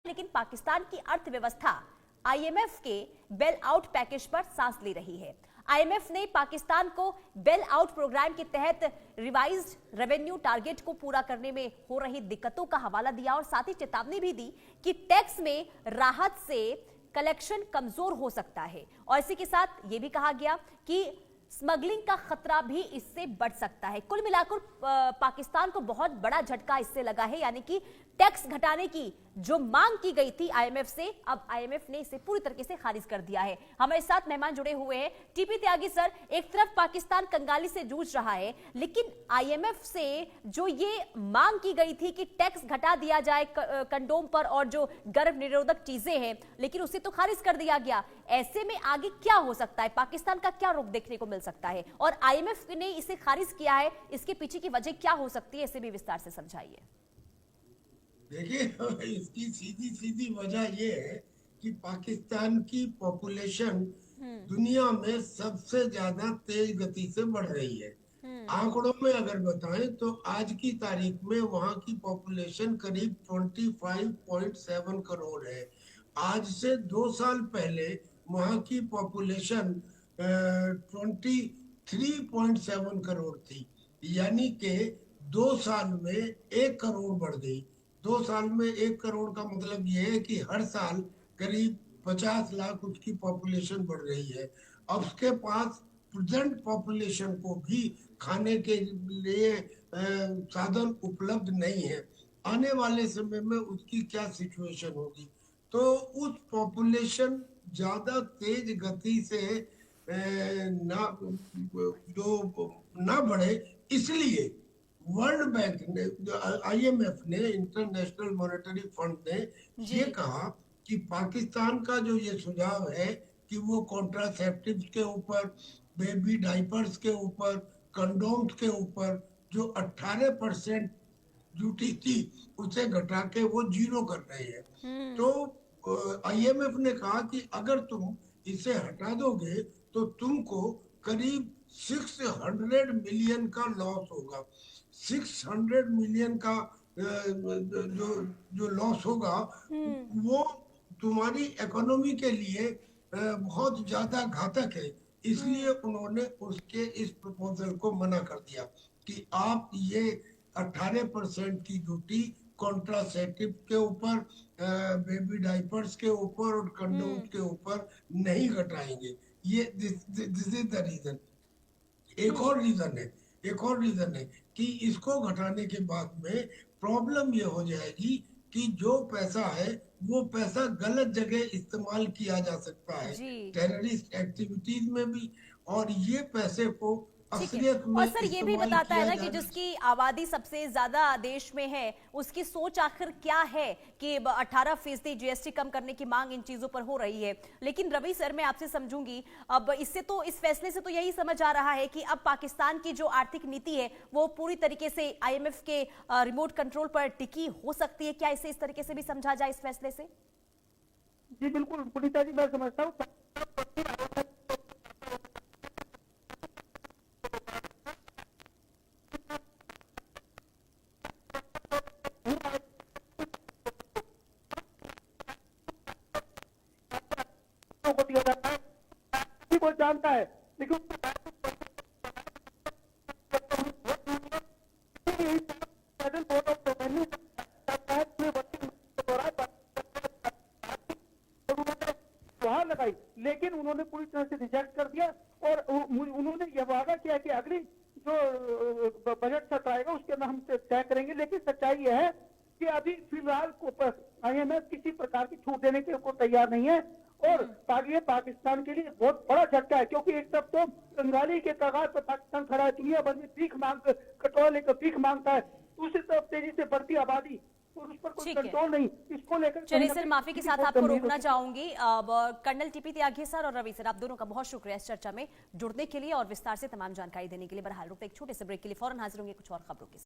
लेकिन पाकिस्तान की अर्थव्यवस्था आईएमएफ के बेल आउट पैकेज पर सांस ले रही है। आईएमएफ ने पाकिस्तान को बेल आउट प्रोग्राम के तहत रिवाइज्ड रेवेन्यू टारगेट को पूरा करने में हो रही दिक्कतों का हवाला दिया और साथ ही चेतावनी भी दी कि टैक्स में राहत से कलेक्शन कमजोर हो सकता है। और इसी के साथ यह भी कहा गया कि स्मगलिंग का खतरा भी इससे बढ़ सकता है। कुल मिलाकर पाकिस्तान को बहुत बड़ा झटका इससे लगा है, यानी कि टैक्स घटाने की जो मांग की गई थी आईएमएफ से, अब आईएमएफ ने इसे पूरी तरीके से खारिज कर दिया है। हमारे साथ मेहमान जुड़े हुए हैं। टीपी त्यागी सर, एक तरफ पाकिस्तान कंगाली से जूझ रहा है, लेकिन आईएमएफ से जो ये मांग की गई थी कि टैक्स घटा दिया जाए कंडोम पर और जो गर्भ निरोधक चीजें हैं, लेकिन उसे तो खारिज कर दिया गया। ऐसे में आगे क्या हो सकता है, पाकिस्तान का क्या रुख देखने को मिल सकता है और आईएमएफ ने इसे खारिज किया है, इसके पीछे की वजह क्या हो सकती है, इसे भी विस्तार से समझाइए। देखिए, इसकी सीधी सीधी वजह यह है कि पाकिस्तान की पॉपुलेशन दुनिया में सबसे ज्यादा तेज गति से बढ़ रही है। आंकड़ों में अगर बताएं तो आज की तारीख में वहां की पॉपुलेशन करीब 25.7 करोड़ है। आज से 2 साल पहले वहां की पॉपुलेशन 23.7 करोड़ थी, यानी कि 2 साल में 1 करोड़ बढ़ गई। 2 साल में 1 करोड़ का मतलब ये है कि हर साल करीब 50 लाख उसकी पॉपुलेशन बढ़ रही है। अब उसके पास प्रेजेंट पॉपुलेशन को भी खाने के लिए साधन उपलब्ध नहीं है। आने वाले समय में उसकी क्या सिचुएशन होगी, तो उस पॉपुलेशन ज्यादा तेज गति से ना बढ़े, इसलिए वर्ल्ड बैंक ने, आईएमएफ ने, इंटरनेशनल मॉनेटरी फंड ने ये कहा कि पाकिस्तान का जो ये सुझाव है कि वो कॉन्ट्रासेप्टिव के ऊपर, बेबी डाइपर्स के ऊपर, कंडोम्स के ऊपर जो 18% ड्यूटी थी उसे घटा के वो 0 कर रहे हैं। तो आईएमएफ ने कहा कि अगर तुम इसे हटा दोगे तो तुमको करीब 600 मिलियन का लॉस होगा। 600 मिलियन का जो जो लॉस होगा वो तुम्हारी इकोनॉमी के लिए बहुत ज्यादा घातक है। इसलिए उन्होंने उसके इस प्रपोजल को मना कर दिया कि आप ये 18% की ड्यूटी कॉन्ट्रासेप्टिव के ऊपर, बेबी डाइपर्स के ऊपर और कंडोम के ऊपर नहीं घटाएंगे। ये दिस इज द रीजन। एक और रीजन है कि इसको घटाने के बाद में प्रॉब्लम ये हो जाएगी कि जो पैसा है वो पैसा गलत जगह इस्तेमाल किया जा सकता है, टेररिस्ट एक्टिविटीज में भी, और ये पैसे को असलियत में। और सर ये भी बताता है ना कि जिसकी आबादी सबसे ज्यादा देश में है उसकी सोच आखिर क्या है कि 18% जीएसटी कम करने की मांग इन चीजों पर हो रही है। लेकिन रवि सर, मैं आपसे समझूंगी, अब इससे तो, इस फैसले से तो यही समझ आ रहा है कि अब पाकिस्तान की जो आर्थिक नीति है वो पूरी तरीके से आईएमएफ के रिमोट कंट्रोल पर टिकी हो सकती है। क्या इसे इस तरीके से भी समझा जाए इस फैसले से? जी बिल्कुल पुनीता जी, मैं समझता हूँ को दिया जाता है, वो जानता है, लेकिन लगाई, लेकिन उन्होंने पूरी तरह से रिजेक्ट कर दिया और उन्होंने यह वादा किया कि अगली जो बजट सत्र आएगा उसके अंदर हम तय करेंगे। लेकिन सच्चाई यह है कि अभी फिलहाल आईएमएफ किसी प्रकार की छूट देने के को तैयार नहीं है और ये पाकिस्तान के लिए बहुत बड़ा झटका है, क्योंकि एक तरफ तो कंगाली के कगार पर पाकिस्तान खड़ा है, दुनिया भर में भीख मांग, कटोरा लेकर भीख मांगता है, दूसरी तरफ तेजी से बढ़ती आबादी और उस पर कोई कंट्रोल नहीं। इसको लेकर चलिए सर, माफी के साथ आपको रोकना चाहूंगी। कर्नल टीपी त्यागी सर और रवि सर, आप दोनों का बहुत शुक्रिया इस चर्चा में जुड़ने के लिए और विस्तार से तमाम जानकारी देने के लिए। बहरहाल रुकते एक छोटे से ब्रेक के लिए, फौरन हाजिर होंगे कुछ और खबरों के साथ।